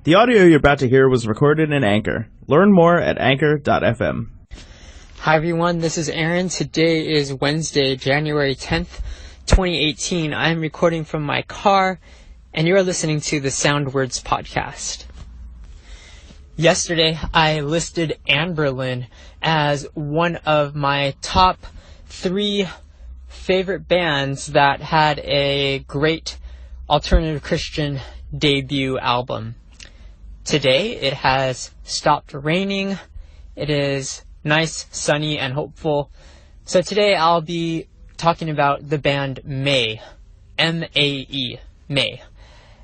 The audio you're about to hear was recorded in Anchor. Learn more at anchor.fm. Hi everyone, this is Aaron. Today is Wednesday, January 10th, 2018. I am recording from my car, and you are listening to the Sound Words podcast. Yesterday, I listed Anberlin as one of my top 3 favorite bands that had a great alternative Christian debut album. Today, it has stopped raining. It is nice, sunny, and hopeful. So today I'll be talking about the band Mae, M-A-E, Mae,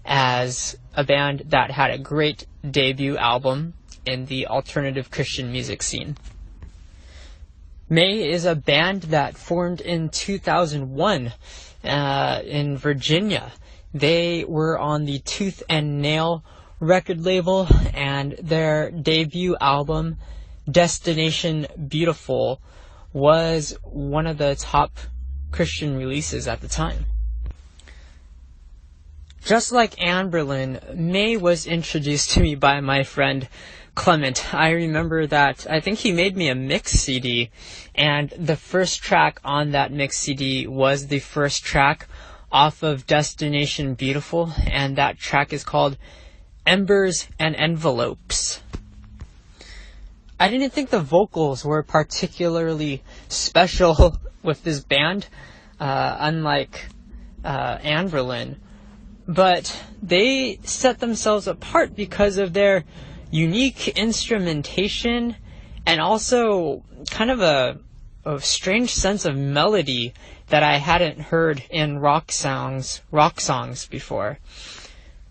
as a band that had a great debut album in the alternative Christian music scene. Mae is a band that formed in 2001 in Virginia. They were on the Tooth and Nail record label, and their debut album, Destination Beautiful, was one of the top Christian releases at the time. Just like Anberlin, Mae was introduced to me by my friend Clement. I remember that I think he made me a mix CD, and the first track on that mix CD was the first track off of Destination Beautiful, and that track is called Embers and Envelopes. I didn't think the vocals were particularly special with this band, unlike Anberlin, but they set themselves apart because of their unique instrumentation and also kind of a strange sense of melody that I hadn't heard in rock songs before.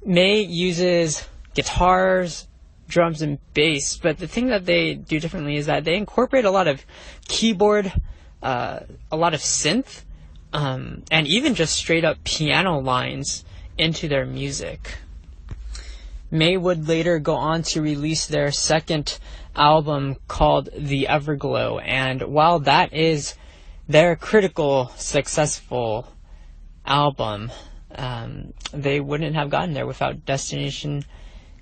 Mae uses guitars, drums, and bass, but the thing that they do differently is that they incorporate a lot of keyboard, a lot of synth, and even just straight up piano lines into their music. Mae would later go on to release their second album called The Everglow, and while that is their critical successful album, they wouldn't have gotten there without Destination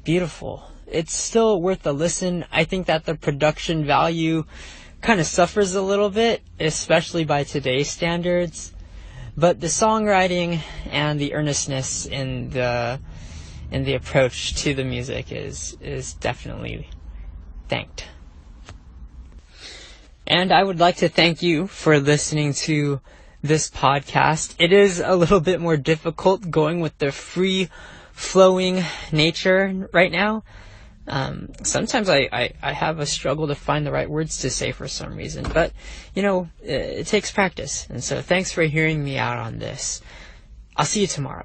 Beautiful. It's still worth a listen. I think that the production value kind of suffers a little bit, especially by today's standards, but the songwriting and the earnestness in the approach to the music is definitely thanked. And I would like to thank you for listening to this podcast. It is a little bit more difficult going with the free-flowing nature right now. Sometimes I have a struggle to find the right words to say for some reason, but, it takes practice. And so thanks for hearing me out on this. I'll see you tomorrow.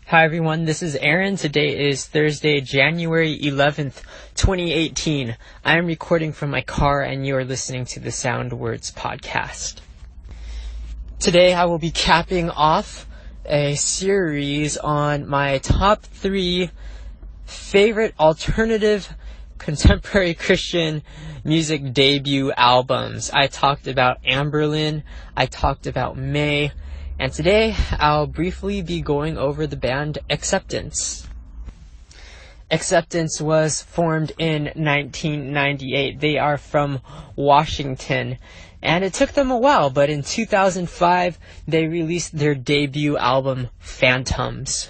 Hi everyone, this is Aaron. Today is Thursday, January 11th, 2018. I am recording from my car, and you are listening to the Sound Words podcast. Today I will be capping off a series on my top 3 favorite alternative contemporary Christian music debut albums. I talked about Anberlin, I talked about Mae, and today I'll briefly be going over the band Acceptance. Acceptance was formed in 1998. They are from Washington, and it took them a while, but in 2005 they released their debut album, Phantoms.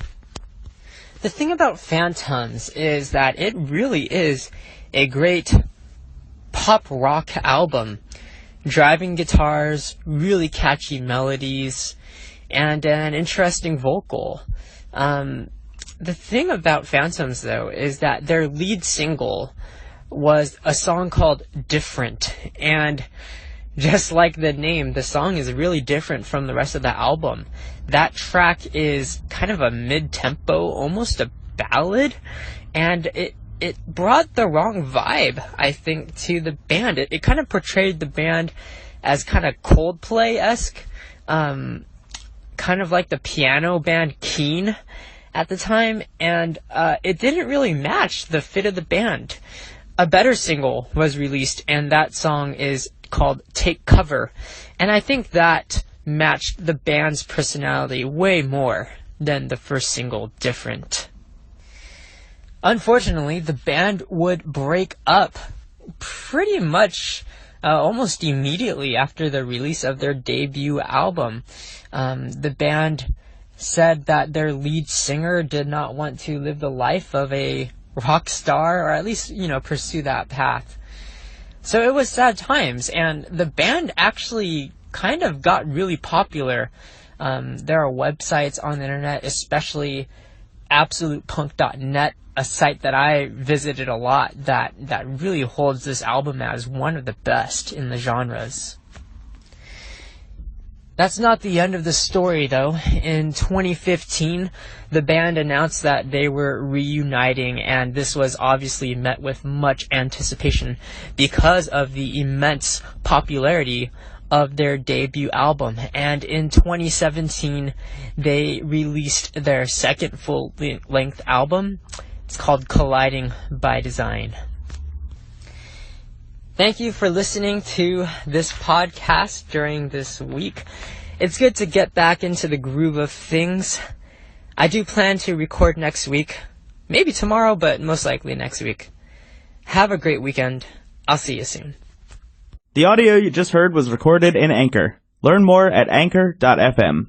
The thing about Phantoms is that it really is a great pop rock album. Driving guitars, really catchy melodies, and an interesting vocal. The thing about Phantoms, though, is that their lead single was a song called Different, and just like the name, the song is really different from the rest of the album. That track is kind of a mid-tempo, almost a ballad, and it brought the wrong vibe, I think, to the band. It kind of portrayed the band as kind of Coldplay-esque, kind of like the piano band Keane at the time, and it didn't really match the fit of the band. A better single was released, and that song is called Take Cover, and I think that matched the band's personality way more than the first single, Different. Unfortunately, the band would break up pretty much almost immediately after the release of their debut album. The band said that their lead singer did not want to live the life of a rock star, or at least, pursue that path. So it was sad times, and the band actually kind of got really popular. There are websites on the internet, especially AbsolutePunk.net, a site that I visited a lot, that really holds this album as one of the best in the genres. That's not the end of the story, though. In 2015, the band announced that they were reuniting, and this was obviously met with much anticipation because of the immense popularity of their debut album. And in 2017, they released their second full-length album. It's called Colliding by Design. Thank you for listening to this podcast during this week. It's good to get back into the groove of things. I do plan to record next week. Maybe tomorrow, but most likely next week. Have a great weekend. I'll see you soon. The audio you just heard was recorded in Anchor. Learn more at Anchor.fm.